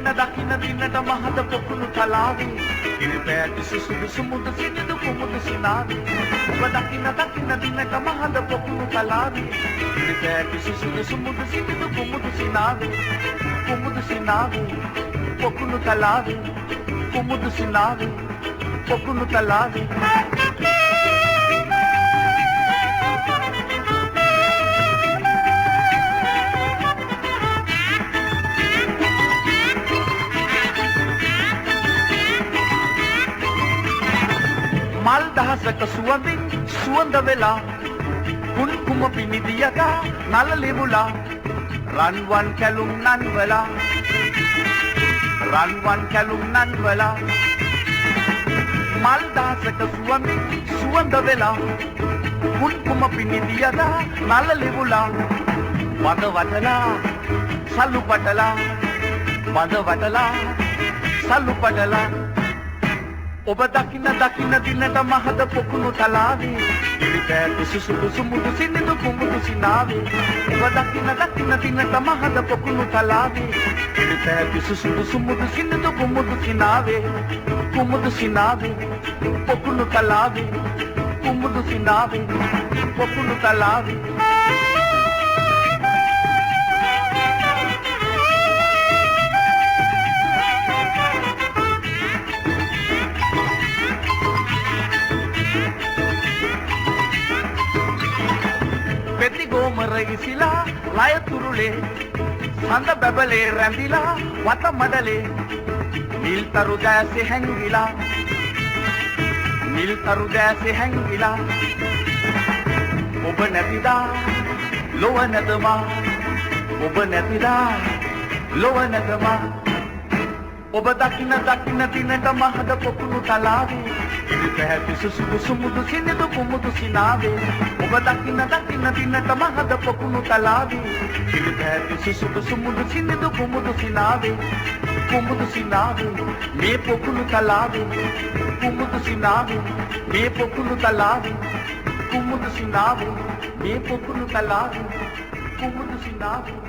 දකින දිනට මහද පොකුණු තලාවේ ඉරි පෑති සුසුදු සුමුදු සිනිදු කුමුදු සිනාවේ ඔබ දකින දිනට මහද පොකුණු තලාවේ ඉරි පෑති සුසුදු සුමුදු සිනිදු කුමුදු සිනාවේ පොකුණු තලාවේ කුමුදු සිනාවේ පොකුණු තලාවේ මල් දහසක සුවඳින් සුවඳ වෙලා කුන් කුම පිනිදියක නල ලැබුලා රන්වන් කැලුම් නන්වලා මල් දහසක සුවඳින් සුවඳ වෙලා කුන් කුම පිනිදියක නල ලැබුලා මද වටලා සලු පටලා ඔබ දකින දිනට මහද පොකුණු තලාවේ ඉරි පෑති සුසුදු සුමුදු සිනිදු කුමුදු සිනාවේ ඔබ දකින දිනට මහද පොකුණු තලාවේ ඉරි පෑති සුසුදු සුමුදු සිනිදු කුමුදු සිනාවේ පොකුණු තලාවේ කුමුදු සිනාවේ පොකුණු තලාවේ පෙති ගෝමර ඉසිලා ලය තුරුලේ සඳ බබලේ රැඳිලා වත මඩලේ නිල් තරු දැසේ හැංගිලා ඔබ නැතිදා ලොව නැතමා ඔබ දකින දිනට මහද පොකුණු තලාවේ ඉරි පැහැති සුසුදු සුමුදු සිනිදු කුමුදු සිනාවේ ඔබ දකින දිනට මහද පොකුණු තලාවේ ඉරි පැහැති සුසුදු සුමුදු සිනිදු කුමුදු සිනාවේ මේ පොකුණු තලාවේ කුමුදු සිනාවේ මේ පොකුණු තලාවේ කුමුදු සිනාවේ මේ පොකුණු තලාවේ කුමුදු සිනාවේ